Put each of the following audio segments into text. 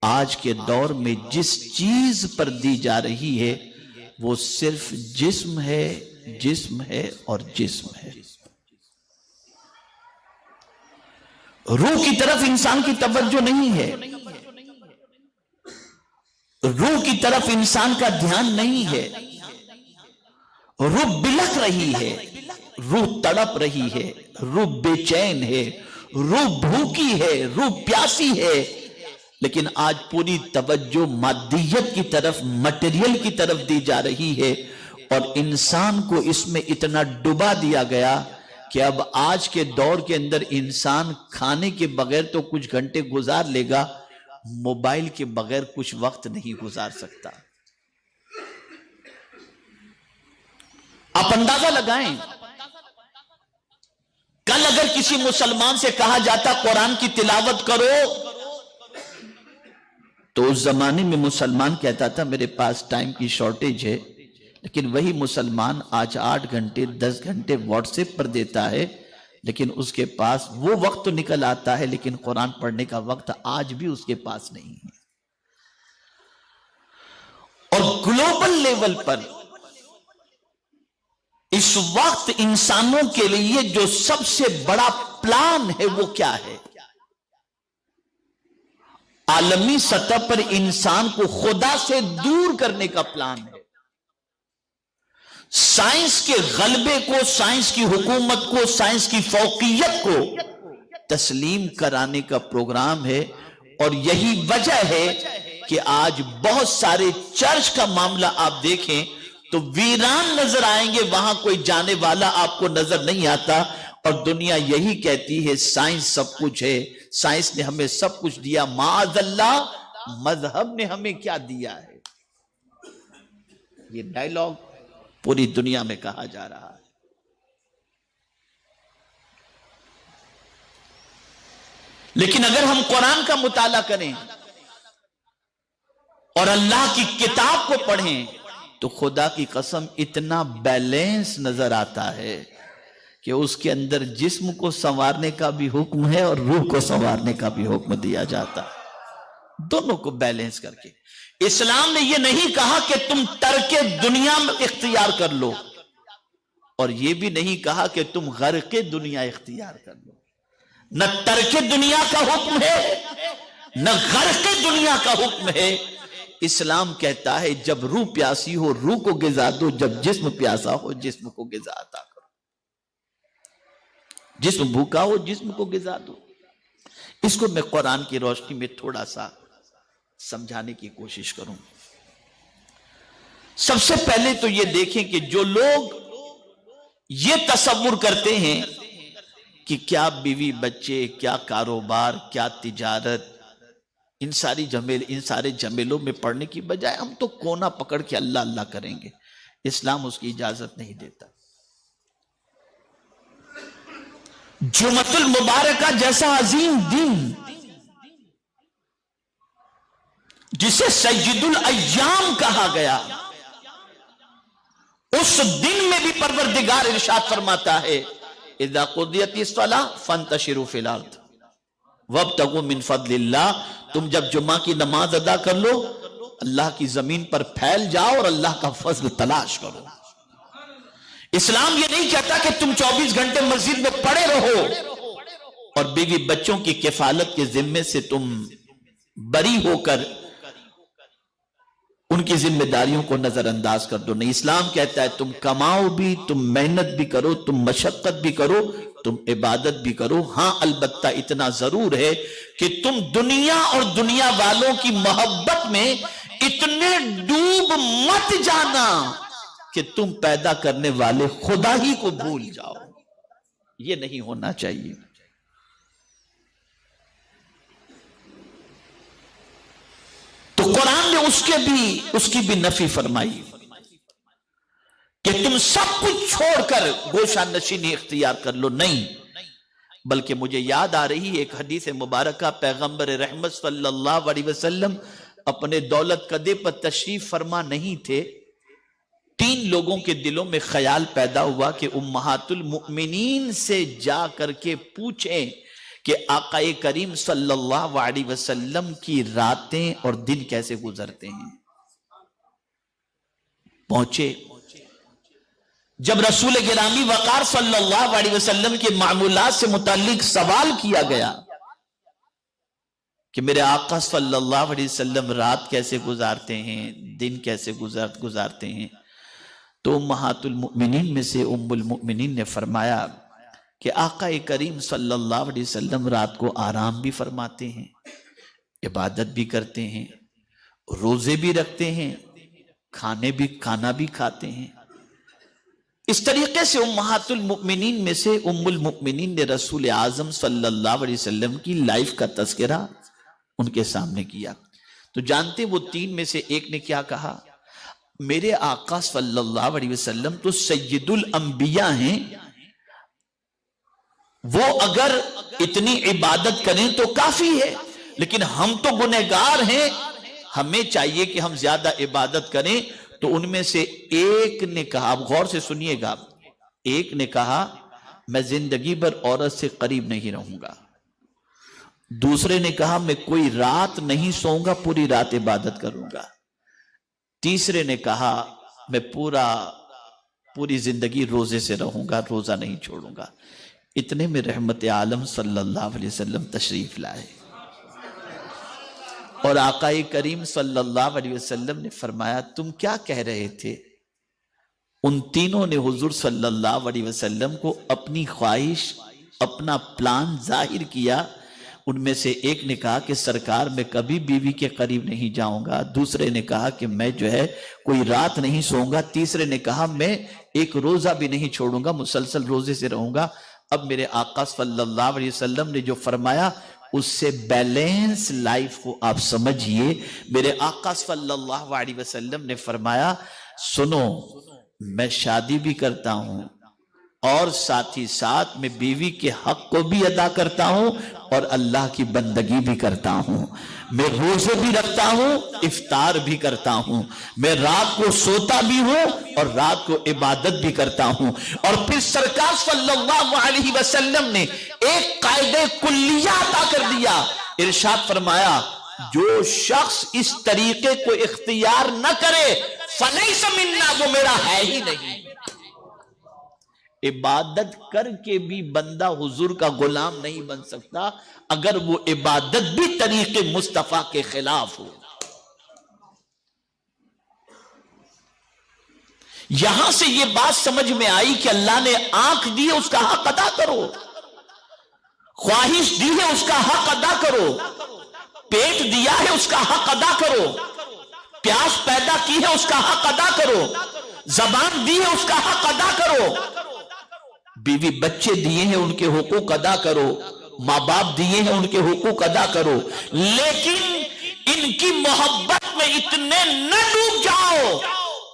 آج کے دور میں جس چیز پر دی جا رہی ہے وہ صرف جسم ہے، جسم ہے اور جسم ہے. روح کی طرف انسان کی توجہ نہیں ہے، روح کی طرف انسان کا دھیان نہیں ہے. روح بلک رہی ہے، روح تڑپ رہی ہے، روح بے چین ہے، روح بھوکی ہے، روح پیاسی ہے. لیکن آج پوری توجہ مادیت کی طرف، مٹیریل کی طرف دی جا رہی ہے، اور انسان کو اس میں اتنا ڈبا دیا گیا کہ اب آج کے دور کے اندر انسان کھانے کے بغیر تو کچھ گھنٹے گزار لے گا، موبائل کے بغیر کچھ وقت نہیں گزار سکتا. آپ اندازہ لگائیں، کل اگر کسی مسلمان سے کہا جاتا قرآن کی تلاوت کرو تو اس زمانے میں مسلمان کہتا تھا میرے پاس ٹائم کی شارٹیج ہے، لیکن وہی مسلمان آج 8 گھنٹے 10 گھنٹے واٹس ایپ پر دیتا ہے، لیکن اس کے پاس وہ وقت تو نکل آتا ہے لیکن قرآن پڑھنے کا وقت آج بھی اس کے پاس نہیں ہے. اور گلوبل لیول پر اس وقت انسانوں کے لیے جو سب سے بڑا پلان ہے وہ کیا ہے؟ عالمی سطح پر انسان کو خدا سے دور کرنے کا پلان ہے. سائنس کے غلبے کو، سائنس کی حکومت کو، سائنس کی فوقیت کو تسلیم کرانے کا پروگرام ہے. اور یہی وجہ ہے کہ آج بہت سارے چرچ کا معاملہ آپ دیکھیں تو ویران نظر آئیں گے، وہاں کوئی جانے والا آپ کو نظر نہیں آتا. اور دنیا یہی کہتی ہے سائنس سب کچھ ہے، سائنس نے ہمیں سب کچھ دیا. معاذ اللہ، مذہب نے ہمیں کیا دیا ہے؟ یہ ڈائیلاگ پوری دنیا میں کہا جا رہا ہے. لیکن اگر ہم قرآن کا مطالعہ کریں اور اللہ کی کتاب کو پڑھیں تو خدا کی قسم اتنا بیلنس نظر آتا ہے کہ اس کے اندر جسم کو سنوارنے کا بھی حکم ہے اور روح کو سنوارنے کا بھی حکم دیا جاتا ہے، دونوں کو بیلنس کر کے. اسلام نے یہ نہیں کہا کہ تم ترک دنیا میں اختیار کر لو، اور یہ بھی نہیں کہا کہ تم غرق دنیا اختیار کر لو. نہ ترک دنیا کا حکم ہے نہ غرق دنیا کا حکم ہے. اسلام کہتا ہے جب روح پیاسی ہو روح کو غذا دو، جب جسم پیاسا ہو جسم کو غذا عطا کرو. جسم بھوکا ہو جسم کو غذا دو. اس کو میں قرآن کی روشنی میں تھوڑا سا سمجھانے کی کوشش کروں. سب سے پہلے تو یہ دیکھیں کہ جو لوگ یہ تصور کرتے ہیں کہ کیا بیوی بچے، کیا کاروبار، کیا تجارت، ان سارے جھمیلوں میں پڑنے کی بجائے ہم تو کونا پکڑ کے اللہ اللہ کریں گے، اسلام اس کی اجازت نہیں دیتا. جمعۃ المبارکہ جیسا عظیم دن جسے سید الایام کہا گیا، اس دن میں بھی پروردگار ارشاد فرماتا ہے اذا قضیت الصلاۃ فانتشروا فی الارض وابتغوا من فضل اللہ. تم جب جمعہ کی نماز ادا کر لو اللہ کی زمین پر پھیل جاؤ اور اللہ کا فضل تلاش کرو. اسلام یہ نہیں کہتا کہ تم 24 گھنٹے مسجد میں پڑے رہو اور بیوی بچوں کی کفالت کے ذمے سے تم بری ہو کر ان کی ذمہ داریوں کو نظر انداز کر دو. نہیں، اسلام کہتا ہے تم کماؤ بھی، تم محنت بھی کرو، تم مشقت بھی کرو، تم عبادت بھی کرو. ہاں البتہ اتنا ضرور ہے کہ تم دنیا اور دنیا والوں کی محبت میں اتنے ڈوب مت جانا کہ تم پیدا کرنے والے خدا ہی کو بھول جاؤ. یہ نہیں ہونا چاہیے. تو قرآن نے اس کی بھی نفی فرمائی کہ تم سب کچھ چھوڑ کر گوشہ نشینی اختیار کر لو. نہیں، بلکہ مجھے یاد آ رہی ایک حدیث مبارکہ، پیغمبر رحمت صلی اللہ علیہ وسلم اپنے دولت قدے پر تشریف فرما نہیں تھے. 3 لوگوں کے دلوں میں خیال پیدا ہوا کہ امہات المؤمنین سے جا کر کے پوچھیں کہ آقا کریم صلی اللہ علیہ وسلم کی راتیں اور دن کیسے گزرتے ہیں. پہنچے. جب رسول گرامی وقار صلی اللہ علیہ وسلم کے معمولات سے متعلق سوال کیا گیا کہ میرے آقا صلی اللہ علیہ وسلم رات کیسے گزارتے ہیں، دن کیسے گزارتے ہیں، تو امہات المؤمنین میں سے ام المؤمنین نے فرمایا کہ آقا کریم صلی اللہ علیہ وسلم رات کو آرام بھی فرماتے ہیں، عبادت بھی کرتے ہیں، روزے بھی رکھتے ہیں، کھانا بھی کھاتے ہیں. اس طریقے سے امہات المؤمنین میں سے ام المؤمنین نے رسول اعظم صلی اللہ علیہ وسلم کی لائف کا تذکرہ ان کے سامنے کیا. تو جانتے وہ تین میں سے ایک نے کیا کہا؟ میرے آقا صلی اللہ علیہ وسلم تو سید الانبیاء ہیں، وہ اگر اتنی عبادت کریں تو کافی ہے، لیکن ہم تو گنہگار ہیں، ہمیں چاہیے کہ ہم زیادہ عبادت کریں. تو ان میں سے ایک نے کہا، آپ غور سے سنیے گا، ایک نے کہا میں زندگی بھر عورت سے قریب نہیں رہوں گا. دوسرے نے کہا میں کوئی رات نہیں سوؤں گا، پوری رات عبادت کروں گا. تیسرے نے کہا میں پوری زندگی روزے سے رہوں گا، روزہ نہیں چھوڑوں گا. اتنے میں رحمت عالم صلی اللہ علیہ وسلم تشریف لائے اور آقا کریم صلی اللہ علیہ وسلم نے فرمایا تم کیا کہہ رہے تھے؟ ان تینوں نے حضور صلی اللہ علیہ وسلم کو اپنی خواہش، اپنا پلان ظاہر کیا. ان میں سے ایک نے کہا کہ سرکار میں کبھی بیوی کے قریب نہیں جاؤں گا. دوسرے نے کہا کہ میں کوئی رات نہیں سوؤں گا. تیسرے نے کہا میں ایک روزہ بھی نہیں چھوڑوں گا، مسلسل روزے سے رہوں گا. اب میرے آقا صلی اللہ علیہ وسلم نے جو فرمایا اس سے بیلنس لائف کو آپ سمجھئے. میرے آقا صلی اللہ علیہ وسلم نے فرمایا سنو، میں شادی بھی کرتا ہوں اور ساتھ ہی ساتھ میں بیوی کے حق کو بھی ادا کرتا ہوں اور اللہ کی بندگی بھی کرتا ہوں. میں روزے بھی رکھتا ہوں، افطار بھی کرتا ہوں. میں رات کو سوتا بھی ہوں اور رات کو عبادت بھی کرتا ہوں. اور پھر سرکار صلی اللہ علیہ وسلم نے ایک قاعدہ کلیہ عطا کر دیا. ارشاد فرمایا جو شخص اس طریقے کو اختیار نہ کرے فلیس منا، وہ میرا ہے ہی نہیں. عبادت کر کے بھی بندہ حضور کا غلام نہیں بن سکتا اگر وہ عبادت بھی طریق مصطفیٰ کے خلاف ہو. یہاں سے یہ بات سمجھ میں آئی کہ اللہ نے آنکھ دی ہے اس کا حق ادا کرو، خواہش دی ہے اس کا حق ادا کرو، پیٹ دیا ہے اس کا حق ادا کرو، پیاس پیدا کی ہے اس کا حق ادا کرو، زبان دی ہے اس کا حق ادا کرو، بیوی بچے دیے ہیں ان کے حقوق ادا کرو، ماں باپ دیے ہیں ان کے حقوق ادا کرو. لیکن ان کی محبت میں اتنے نہ ڈوب جاؤ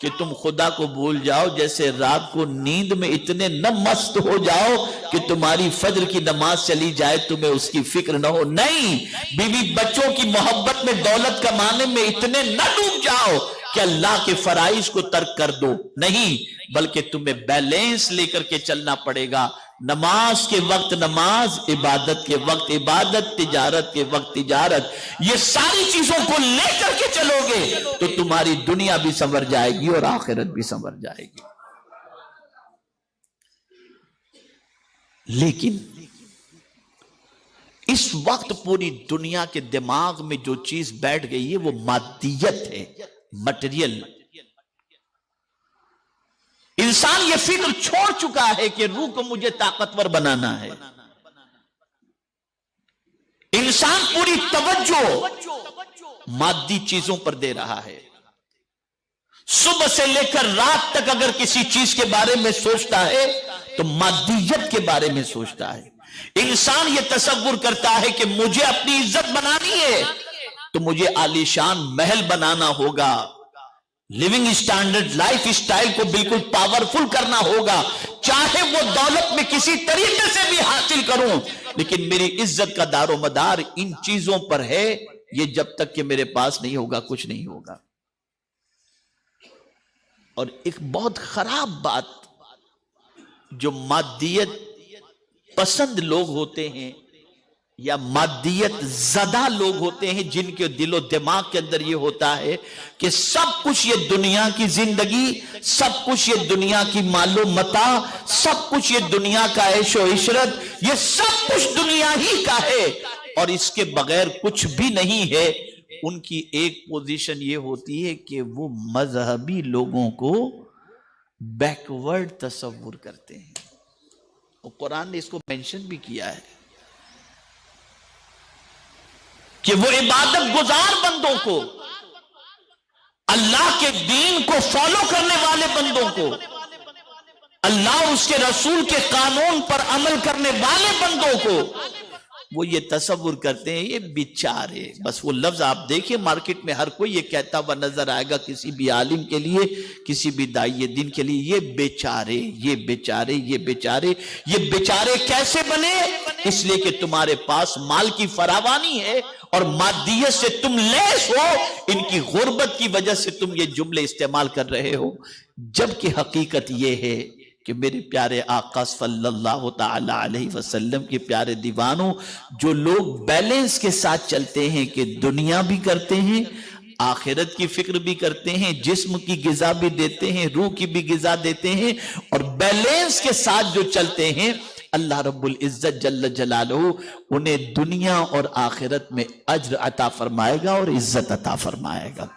کہ تم خدا کو بھول جاؤ، جیسے رات کو نیند میں اتنے نہ مست ہو جاؤ کہ تمہاری فجر کی نماز چلی جائے تمہیں اس کی فکر نہ ہو. نہیں، بیوی بچوں کی محبت میں دولت کمانے میں اتنے نہ ڈوب جاؤ کہ اللہ کے فرائض کو ترک کر دو. نہیں، بلکہ تمہیں بیلنس لے کر کے چلنا پڑے گا. نماز کے وقت نماز، عبادت کے وقت عبادت، تجارت کے وقت تجارت. یہ ساری چیزوں کو لے کر کے چلو گے تو تمہاری دنیا بھی سنور جائے گی اور آخرت بھی سنور جائے گی. لیکن اس وقت پوری دنیا کے دماغ میں جو چیز بیٹھ گئی ہے وہ مادیت ہے، مٹیریل. انسان یہ فکر چھوڑ چکا ہے کہ روح کو مجھے طاقتور بنانا ہے. انسان پوری توجہ مادی چیزوں پر دے رہا ہے. صبح سے لے کر رات تک اگر کسی چیز کے بارے میں سوچتا ہے تو مادیت کے بارے میں سوچتا ہے. انسان یہ تصور کرتا ہے کہ مجھے اپنی عزت بنانی ہے تو مجھے عالیشان محل بنانا ہوگا، لیونگ سٹینڈرڈ لائف سٹائل کو بالکل پاورفل کرنا ہوگا، چاہے وہ دولت میں کسی طریقے سے بھی حاصل کروں، لیکن میری عزت کا دار و مدار ان چیزوں پر ہے. یہ جب تک کہ میرے پاس نہیں ہوگا کچھ نہیں ہوگا. اور ایک بہت خراب بات جو مادیت پسند لوگ ہوتے ہیں یا مادیت زدہ لوگ ہوتے ہیں جن کے دل و دماغ کے اندر یہ ہوتا ہے کہ سب کچھ یہ دنیا کی زندگی، سب کچھ یہ دنیا کی مال و متاع، سب کچھ یہ دنیا کا عیش و عشرت، یہ سب کچھ دنیا ہی کا ہے اور اس کے بغیر کچھ بھی نہیں ہے۔ ان کی ایک پوزیشن یہ ہوتی ہے کہ وہ مذہبی لوگوں کو بیکورڈ تصور کرتے ہیں، اور قرآن نے اس کو مینشن بھی کیا ہے کہ وہ عبادت گزار بندوں کو، اللہ کے دین کو فالو کرنے والے بندوں کو، اللہ اور اس کے رسول کے قانون پر عمل کرنے والے بندوں کو وہ یہ تصور کرتے ہیں یہ بیچارے۔ بس وہ لفظ آپ دیکھیں مارکیٹ میں ہر کوئی یہ کہتا ہوا نظر آئے گا کسی بھی عالم کے لیے، کسی بھی داعی دین کے لیے، یہ بیچارے، یہ بیچارے، یہ بیچارے۔ یہ بیچارے کیسے بنے؟ اس لیے کہ تمہارے پاس مال کی فراوانی ہے اور مادیت سے تم لیس ہو، ان کی غربت کی وجہ سے تم یہ جملے استعمال کر رہے ہو، جبکہ حقیقت یہ ہے کہ میرے پیارے آقا صلی اللہ تعالی علیہ وسلم کے پیارے دیوانوں، جو لوگ بیلنس کے ساتھ چلتے ہیں کہ دنیا بھی کرتے ہیں، آخرت کی فکر بھی کرتے ہیں، جسم کی غذا بھی دیتے ہیں، روح کی بھی غذا دیتے ہیں، اور بیلنس کے ساتھ جو چلتے ہیں، اللہ رب العزت جل جلالہ انہیں دنیا اور آخرت میں اجر عطا فرمائے گا اور عزت عطا فرمائے گا۔